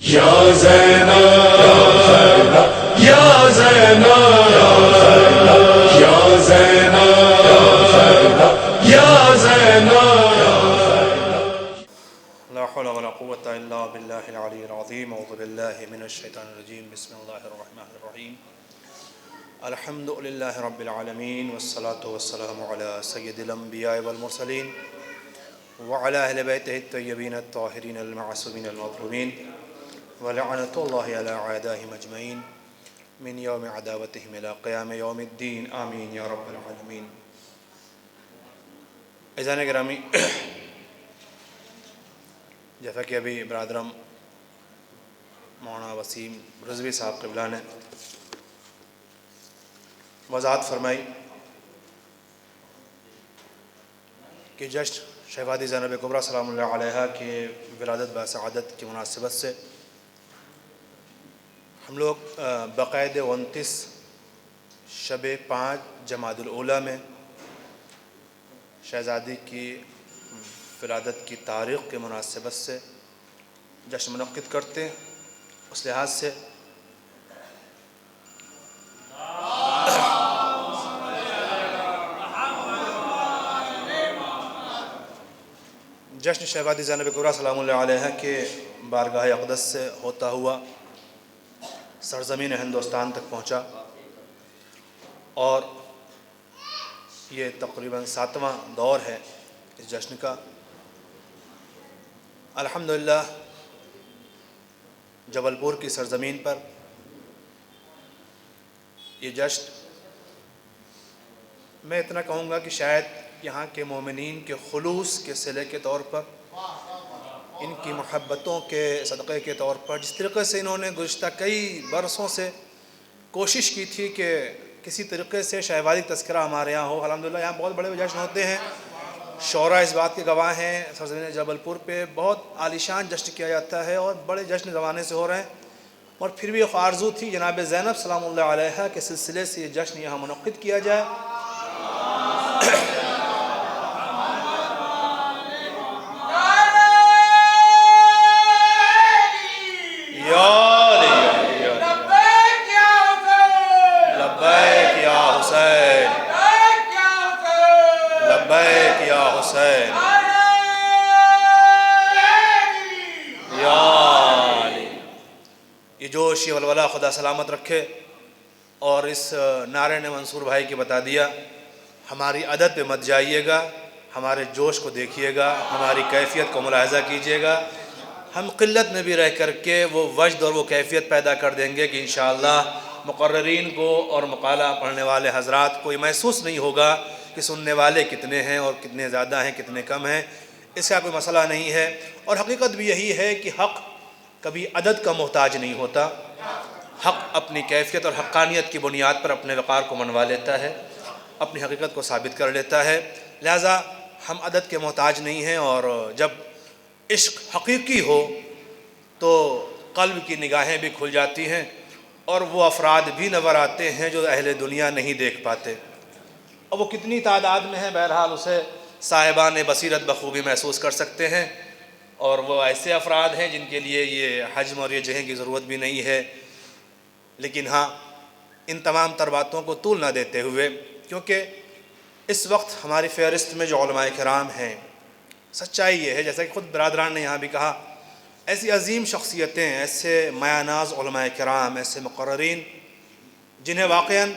یا زینب یا زینب یا زینب یا زینب. لا حول ولا قوة إلا بالله العلي العظيم. أعوذ بالله من الشيطان الرجيم. بسم الله الرحمن الرحيم. الحمد لله رب العالمين والصلاة والسلام على سيد الأنبياء والمرسلين وعلى أهل بيته الطيبين الطاهرين المعصومين المظلومين ولعنة الله على أعدائهم أجمعين من يوم عداوتهم إلى قيام يوم الدين. آمين يا رب العالمين. عزیزان گرامی، جیسا کہ ابھی برادرم مولانا وسیم رضوی صاحب قبلہ نے وضاحت فرمائی کہ جشن شہزادی زینب کبریٰ سلام اللہ علیہا کے ولادت بسعادت کی مناسبت سے ہم لوگ باقاعدہ 29 شب 5 جمادی الاولیٰ میں شہزادی کی ولادت کی تاریخ کے مناسبت سے جشن منعقد کرتے ہیں. اس لحاظ سے جشن شہزادی زینب کبریٰ سلام اللہ علیہا کے بارگاہ اقدس سے ہوتا ہوا سرزمین ہندوستان تک پہنچا اور یہ تقریباً 7واں دور ہے اس جشن کا. الحمدللہ جبل پور کی سرزمین پر یہ جشن، میں اتنا کہوں گا کہ شاید یہاں کے مومنین کے خلوص کے صلے کے طور پر، ان کی محبتوں کے صدقے کے طور پر، جس طریقے سے انہوں نے گزشتہ کئی برسوں سے کوشش کی تھی کہ کسی طریقے سے شہزادی تذکرہ ہمارے یہاں ہو. الحمدللہ یہاں بہت بڑے جشن ہوتے ہیں، شعراء اس بات کے گواہ ہیں. سرزمین جبل پور پہ بہت عالیشان جشن کیا جاتا ہے اور بڑے جشن زمانے سے ہو رہے ہیں، اور پھر بھی ایک آرزو تھی جناب زینب سلام اللہ علیہا کے سلسلے سے یہ جشن یہاں منعقد کیا جائے. یہ جوش، یہ ولولہ خدا سلامت رکھے. اور اس نعرے نے منصور بھائی کی بتا دیا، ہماری عدد پہ مت جائیے گا، ہمارے جوش کو دیکھیے گا، ہماری کیفیت کو ملاحظہ کیجیے گا. ہم قلت میں بھی رہ کر کے وہ وجد اور وہ کیفیت پیدا کر دیں گے کہ انشاءاللہ مقررین کو اور مقالہ پڑھنے والے حضرات کو یہ محسوس نہیں ہوگا کہ سننے والے کتنے ہیں اور کتنے زیادہ ہیں کتنے کم ہیں. اس کا کوئی مسئلہ نہیں ہے. اور حقیقت بھی یہی ہے کہ حق کبھی عدد کا محتاج نہیں ہوتا. حق اپنی کیفیت اور حقانیت کی بنیاد پر اپنے وقار کو منوا لیتا ہے، اپنی حقیقت کو ثابت کر لیتا ہے. لہذا ہم عدد کے محتاج نہیں ہیں، اور جب عشق حقیقی ہو تو قلب کی نگاہیں بھی کھل جاتی ہیں اور وہ افراد بھی نظر آتے ہیں جو اہل دنیا نہیں دیکھ پاتے. اور وہ کتنی تعداد میں ہیں بہرحال اسے صاحبان بصیرت بخوبی محسوس کر سکتے ہیں. اور وہ ایسے افراد ہیں جن کے لیے یہ حجم اور یہ جگہ کی ضرورت بھی نہیں ہے. لیکن ہاں، ان تمام تر باتوں کو طول نہ دیتے ہوئے، کیونکہ اس وقت ہماری فہرست میں جو علماء کرام ہیں، سچائی یہ ہے جیسا کہ خود برادران نے یہاں بھی کہا، ایسی عظیم شخصیتیں، ایسے مایہ ناز علماء کرام، ایسے مقررین جنہیں واقعاً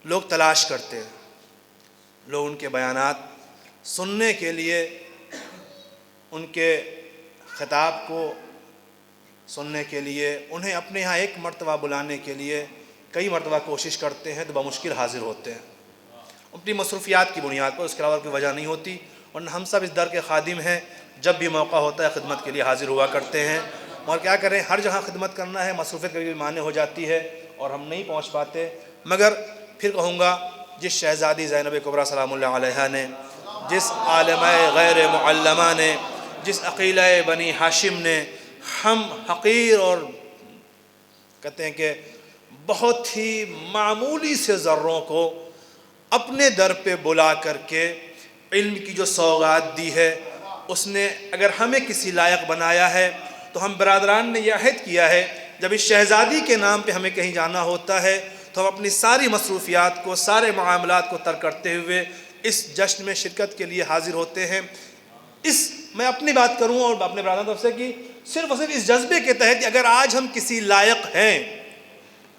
لوگ تلاش کرتے ہیں، لوگ ان کے بیانات سننے کے لیے، ان کے خطاب کو سننے کے لیے، انہیں اپنے ہاں ایک مرتبہ بلانے کے لیے کئی مرتبہ کوشش کرتے ہیں تو بمشکل حاضر ہوتے ہیں اپنی مصروفیات کی بنیاد پر. اس کے علاوہ کوئی وجہ نہیں ہوتی. ورنہ ہم سب اس در کے خادم ہیں، جب بھی موقع ہوتا ہے خدمت کے لیے حاضر ہوا کرتے ہیں. اور کیا کریں، ہر جہاں خدمت کرنا ہے، مصروفیت کبھی بھی مانے ہو جاتی ہے اور ہم نہیں پہنچ پاتے. مگر پھر کہوں گا، جس شہزادی زینب کبریٰ سلام اللہ علیہا نے، جس عالمہ غیر معلمہ نے، جس عقیلہ بنی ہاشم نے ہم حقیر اور کہتے ہیں کہ بہت ہی معمولی سے ذروں کو اپنے در پہ بلا کر کے علم کی جو سوغات دی ہے، اس نے اگر ہمیں کسی لائق بنایا ہے تو ہم برادران نے یہ عہد کیا ہے جب اس شہزادی کے نام پہ ہمیں کہیں جانا ہوتا ہے تو ہم اپنی ساری مصروفیات کو، سارے معاملات کو ترک کرتے ہوئے اس جشن میں شرکت کے لیے حاضر ہوتے ہیں۔ میں اپنی بات کروں اور اپنے برادران طرف سے کہ صرف اور صرف اس جذبے کے تحت کہ اگر آج ہم کسی لائق ہیں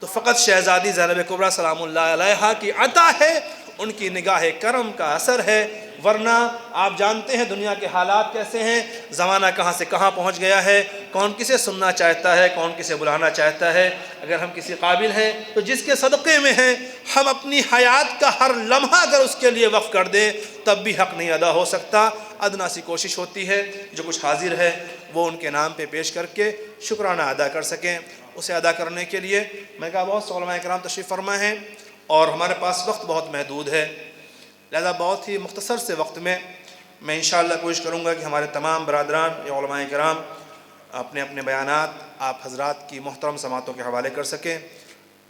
تو فقط شہزادی زینب کبریٰ سلام اللہ علیہا کی عطا ہے، ان کی نگاہ کرم کا اثر ہے، ورنہ آپ جانتے ہیں دنیا کے حالات کیسے ہیں، زمانہ کہاں سے کہاں پہنچ گیا ہے، کون کسے سننا چاہتا ہے، کون کسے بلانا چاہتا ہے۔ اگر ہم کسی قابل ہیں تو جس کے صدقے میں ہیں ہم اپنی حیات کا ہر لمحہ اگر اس کے لیے وقف کر دیں تب بھی حق نہیں ادا ہو سکتا۔ ادنا سی کوشش ہوتی ہے جو کچھ حاضر ہے وہ ان کے نام پہ پیش کر کے شکرانہ ادا کر سکیں۔ اسے ادا کرنے کے لیے میں کہا بہت سے علماء کرام تشریف فرما ہیں اور ہمارے پاس وقت بہت محدود ہے، لہذا بہت ہی مختصر سے وقت میں انشاءاللہ کوشش کروں گا کہ ہمارے تمام برادران یا علماء کرام اپنے اپنے بیانات آپ حضرات کی محترم سماعتوں کے حوالے کر سکیں،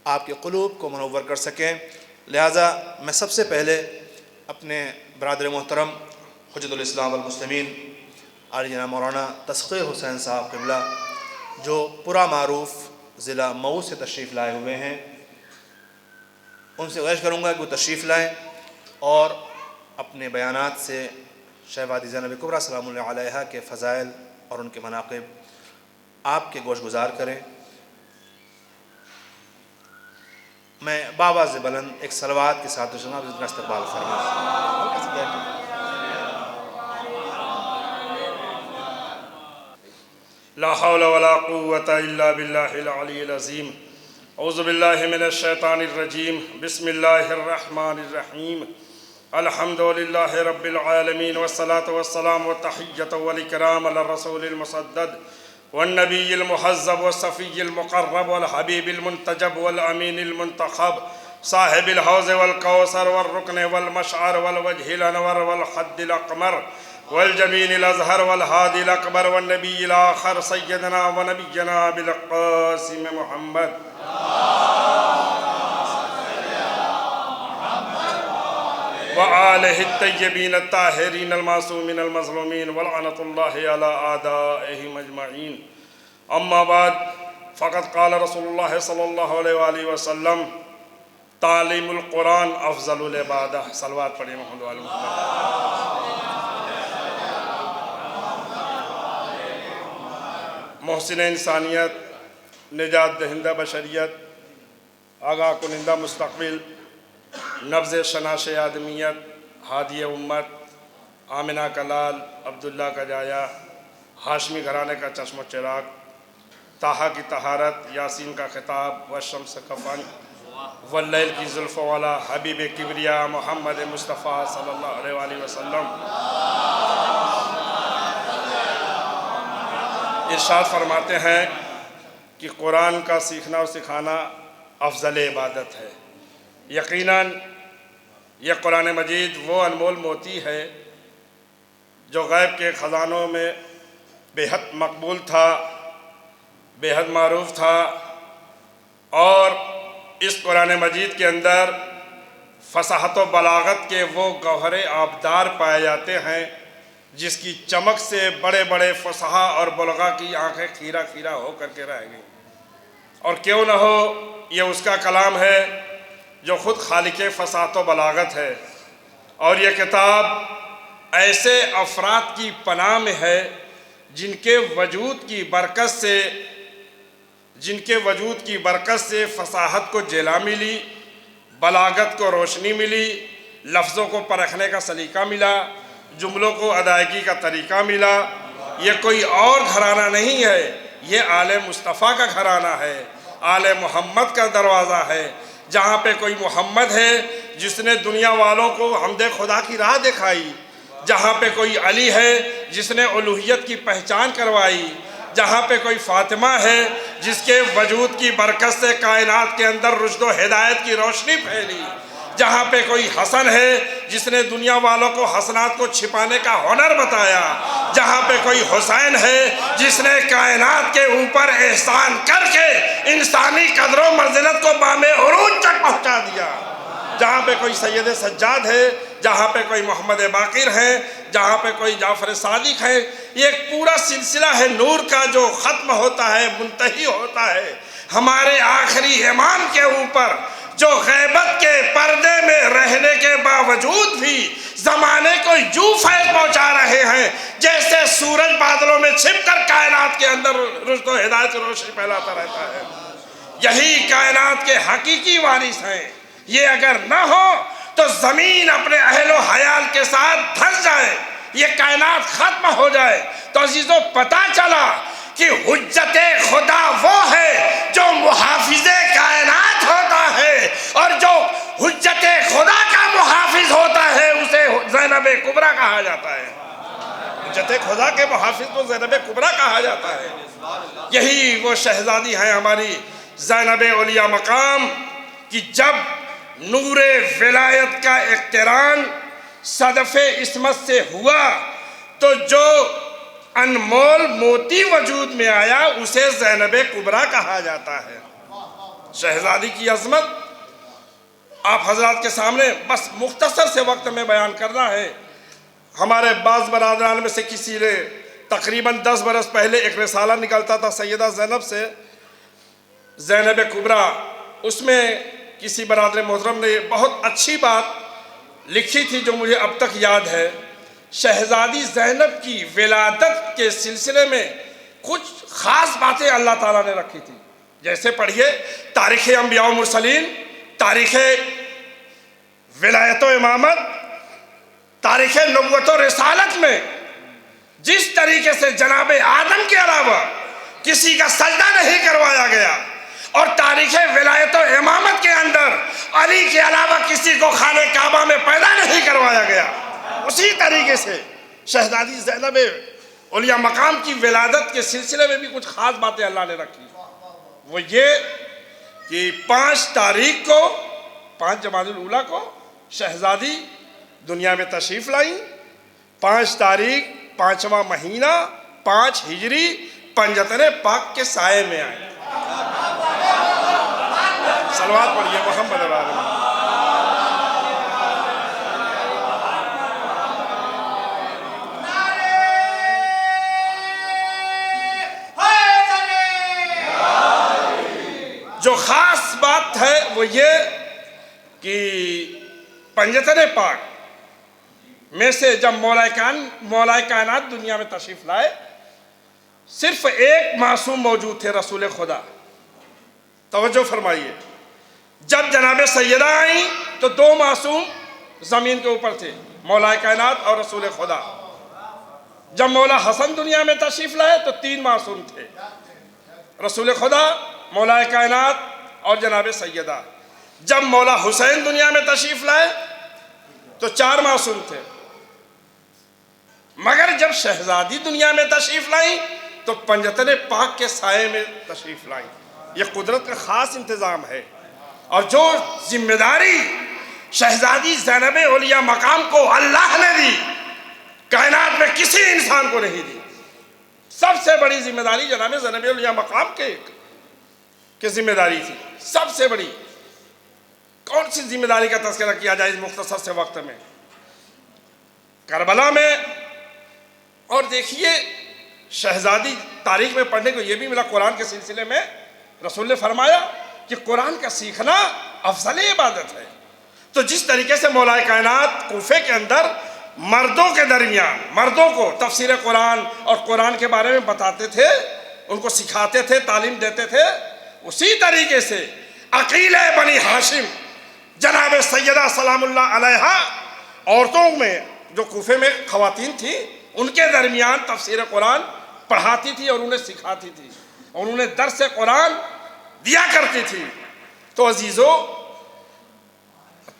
آپ کے قلوب کو منور کر سکیں۔ لہذا میں سب سے پہلے اپنے برادر محترم حجت الاسلام والمسلمین عالی جناب مولانا تسخیر حسین صاحب قبلہ جو پورا معروف ضلع مئو سے تشریف لائے ہوئے ہیں، ان سے گزارش کروں گا کہ وہ تشریف لائیں اور اپنے بیانات سے شہزادی زینب کبریٰ سلام اللہ علیہا کے فضائل اور ان کے مناقب آپ کے گوش گزار کریں۔ میں باواز بلند ایک صلوات کے ساتھ جناب کا استقبال فرمائیں۔ لا حول ولا قوة الا بالله العلی العظیم۔ اعوذ باللہ من الشیطان الرجیم۔ بسم اللہ الرحمن الرحیم۔ الحمد للہ رب العالمین والصلاة والسلام والتحیۃ والاکرام علی الرسول المصدد والنبی المحذب والصفی المقرب والحبیب المنتجب والامین المنتخب صاحب الحوض والکوثر والرکن والمشعر والوجہ الانور والخد الاقمر والجبین الازہر والہادی الاکبر والنبی الاخر سیدنا ونبینا بالقاسم محمد وآلہ الطیبین الطاہرین المعصومین المظلومین ولعنۃ اللہ علی اعدائہم اجمعین۔ اما بعد فقد قال رسول اللہ صلی اللہ علیہ وآلہ وسلم تعلیم القرآن افضل العبادہ۔ صلوات پڑھیں محمد وآل محمد۔ محسن انسانیت، نجات دہندہ بشریت، آگاہ کنندہ مستقبل، نبض شناش آدمیت، ہادی امت، آمنہ کا لال، عبداللہ کا جایا، ہاشمی گھرانے کا چشم و چراغ، طٰہٰ کی طہارت، یاسین کا خطاب، والشمس کا فن، واللیل کی زلف والا، حبیب کبریا محمد مصطفیٰ صلی اللہ علیہ وآلہ وسلم ارشاد فرماتے ہیں کہ قرآن کا سیکھنا اور سکھانا افضل عبادت ہے۔ یقیناً یہ قرآن مجید وہ انمول موتی ہے جو غیب کے خزانوں میں بے حد مقبول تھا، بے حد معروف تھا، اور اس قرآن مجید کے اندر فصاحت و بلاغت کے وہ گوہر آبدار پائے جاتے ہیں جس کی چمک سے بڑے بڑے فصحاء اور بلغاء کی آنکھیں کھیرا کھیرا ہو کر کے رہ گئیں۔ اور کیوں نہ ہو، یہ اس کا کلام ہے جو خود خالق فصاحت و بلاغت ہے، اور یہ کتاب ایسے افراد کی پناہ میں ہے جن کے وجود کی برکت سے فصاحت کو جلا ملی، بلاغت کو روشنی ملی، لفظوں کو پرکھنے کا سلیقہ ملا، جملوں کو ادائیگی کا طریقہ ملا۔ یہ کوئی اور گھرانہ نہیں ہے، یہ آل مصطفیٰ کا گھرانہ ہے، آل محمد کا دروازہ ہے۔ جہاں پہ کوئی محمد ہے جس نے دنیا والوں کو حمد خدا کی راہ دکھائی، جہاں پہ کوئی علی ہے جس نے الوہیت کی پہچان کروائی، جہاں پہ کوئی فاطمہ ہے جس کے وجود کی برکت سے کائنات کے اندر رشد و ہدایت کی روشنی پھیلی، جہاں پہ کوئی حسن ہے جس نے دنیا والوں کو حسنات کو چھپانے کا ہنر بتایا، جہاں پہ کوئی حسین ہے جس نے کائنات کے اوپر احسان کر کے انسانی قدر و منزلت کو بام عروج تک پہنچا دیا، جہاں پہ کوئی سید سجاد ہے، جہاں پہ کوئی محمد باقر ہے، جہاں پہ کوئی جعفر صادق ہے. یہ ایک پورا سلسلہ ہے نور کا جو ختم ہوتا ہے، منتہی ہوتا ہے ہمارے آخری امام کے اوپر، جو غیبت کے پردے میں رہنے کے باوجود بھی زمانے کو یوں فیض پہنچا رہے ہیں جیسے سورج بادلوں میں چھپ کر کائنات کے اندر رشد و ہدایت کی روشنی پھیلاتا رہتا ہے. یہی کائنات کے حقیقی وارث ہیں. یہ اگر نہ ہو تو زمین اپنے اہل و حیال کے ساتھ دھنس جائے، یہ کائنات ختم ہو جائے. تو عزیزو پتہ چلا کہ حجت خدا وہ ہے جو محافظ کائنات ہوتا ہے، اور جو حجت خدا کا محافظ ہوتا ہے اسے زینب کبریٰ کہا جاتا ہے. حجت خدا کے محافظ کو زینب کبریٰ کہا جاتا ہے. یہی وہ شہزادی ہیں ہماری زینب اولیاء مقام کہ جب نور ولایت کا اقتران صدف عصمت سے ہوا تو جو انمول موتی وجود میں آیا اسے زینب کبریٰ کہا جاتا ہے. شہزادی کی عظمت آپ حضرات کے سامنے بس مختصر سے وقت میں بیان کرنا ہے. ہمارے بعض برادران میں سے کسی نے تقریباً 10 برس پہلے ایک رسالہ نکلتا تھا سیدہ زینب سے، زینب کبریٰ. اس میں کسی برادر محترم نے بہت اچھی بات لکھی تھی جو مجھے اب تک یاد ہے. شہزادی زینب کی ولادت کے سلسلے میں کچھ خاص باتیں اللہ تعالیٰ نے رکھی تھی. جیسے پڑھیے تاریخ انبیاء و مرسلین، تاریخ ولایت و امامت، تاریخ نبوت و رسالت میں جس طریقے سے جناب آدم کے علاوہ کسی کا سجدہ نہیں کروایا گیا، اور تاریخ ولایت و امامت کے اندر علی کے علاوہ کسی کو خانہ کعبہ میں پیدا نہیں کروایا گیا، اسی طریقے سے شہزادی زینب اولیاء مقام کی ولادت کے سلسلے میں بھی کچھ خاص باتیں اللہ نے رکھی. وہ یہ کہ 5 تاریخ کو 5 جمادی الاولیٰ کو شہزادی دنیا میں تشریف لائیں. 5 تاریخ 5واں مہینہ 5 ہجری پنجتن پاک کے سائے میں آئیں. صلوات پڑھیے محمد علیہ. جو خاص بات ہے وہ یہ کہ پنجتن پاک میں سے جب مولا کائنات دنیا میں تشریف لائے صرف ایک معصوم موجود تھے، رسول خدا. توجہ فرمائیے، جب جناب سیدہ آئیں تو 2 معصوم زمین کے اوپر تھے، مولا کائنات اور رسول خدا. جب مولا حسن دنیا میں تشریف لائے تو 3 معصوم تھے، رسول خدا، مولا کائنات اور جناب سیدہ. جب مولا حسین دنیا میں تشریف لائے تو 4 معصوم تھے، مگر جب شہزادی دنیا میں تشریف لائیں تو پنجتن پاک کے سائے میں تشریف لائیں. یہ قدرت کا خاص انتظام ہے، اور جو ذمہ داری شہزادی زینب اولیاء مقام کو اللہ نے دی کائنات میں کسی انسان کو نہیں دی. سب سے بڑی ذمہ داری جناب زینب اولیاء مقام کے ذمہ داری تھی، سب سے بڑی. کون سی ذمہ داری کا تذکرہ کیا جائے اس مختصر سے وقت میں؟ کربلا میں. اور دیکھیے شہزادی تاریخ میں پڑھنے کو یہ بھی ملا، قرآن کے سلسلے میں رسول نے فرمایا کہ قرآن کا سیکھنا افضل عبادت ہے. تو جس طریقے سے مولا کائنات کوفے کے اندر مردوں کے درمیان مردوں کو تفسیر قرآن اور قرآن کے بارے میں بتاتے تھے، ان کو سکھاتے تھے، تعلیم دیتے تھے، اسی طریقے سے عقیل بنی ہاشم جناب سیدہ سلام اللہ علیہا عورتوں میں جو کوفے میں خواتین تھیں ان کے درمیان تفسیر قرآن پڑھاتی تھی اور انہیں سکھاتی تھی اور انہیں درس قرآن دیا کرتی تھی. تو عزیزو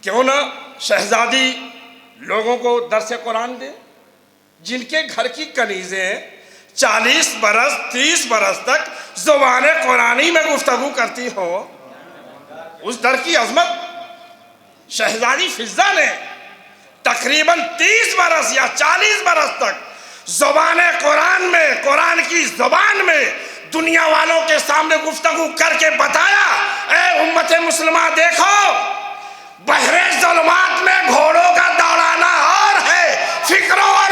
کیوں نہ شہزادی لوگوں کو درس قرآن دے؟ جن کے گھر کی کنیزیں 40 برس 30 برس تک زبان قرآنی میں گفتگو کرتی ہوں، اس در کی عظمت شہزادی فضہ نے تقریباً 30 برس یا 40 برس تک زبان قرآن میں، قرآن کی زبان میں دنیا والوں کے سامنے گفتگو کر کے بتایا، اے امت مسلمہ دیکھو، بحر ظلمات میں گھوڑوں کا دوڑانا اور ہے، فکروں اور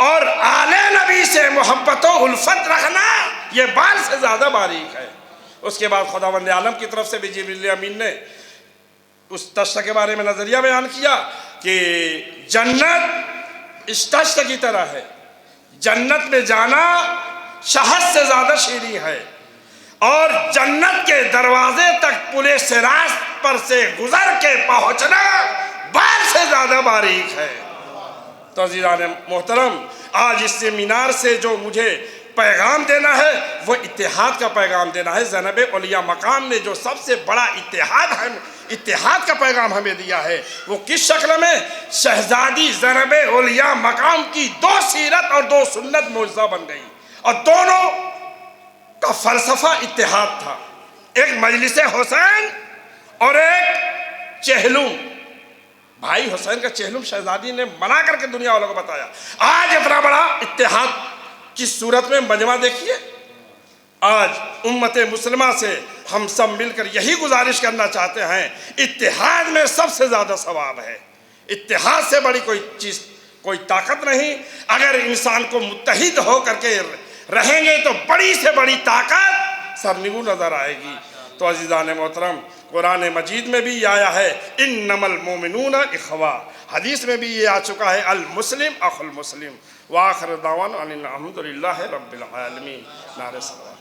اور آل نبی سے محبت و الفت رکھنا یہ بال سے زیادہ باریک ہے۔ اس کے بعد خداوند عالم کی طرف سے بھی جبریل امین نے اس تشت کے بارے میں نظریہ بیان کیا کہ جنت اس تشت کی طرح ہے، جنت میں جانا شہد سے زیادہ شیریں ہے، اور جنت کے دروازے تک پلے صراط پر سے گزر کے پہنچنا بال سے زیادہ باریک ہے۔ تو عزیزان محترم، آج اس سیمینار سے جو مجھے پیغام دینا ہے وہ اتحاد کا پیغام دینا ہے۔ زینب اولیاء مقام نے جو سب سے بڑا اتحاد کا پیغام ہمیں دیا ہے، وہ کس شکل میں؟ شہزادی زینب اولیاء مقام کی 2 سیرت اور 2 سنت معجزہ بن گئی، اور دونوں کا فلسفہ اتحاد تھا، ایک مجلس حسین اور ایک چہلم۔ بھائی حسین کا چہلم شہزادی نے منا کر کے دنیا والوں کو بتایا۔ آج اتنا بڑا اتحاد کی صورت میں مجمع دیکھیے۔ آج امت مسلمہ سے ہم سب مل کر یہی گزارش کرنا چاہتے ہیں، اتحاد میں سب سے زیادہ ثواب ہے، اتحاد سے بڑی کوئی چیز، کوئی طاقت نہیں۔ اگر انسان کو متحد ہو کر کے رہیں گے تو بڑی سے بڑی طاقت سرنگوں نظر آئے گی۔ تو عزیزان محترم، قرآن مجید میں بھی یہ آیا ہے انما المومنون اخوہ، حدیث میں بھی یہ آ چکا ہے المسلم اخو المسلم۔ وآخر دعوانا ان الحمد للہ رب العالمین۔ نعرہ صلوات۔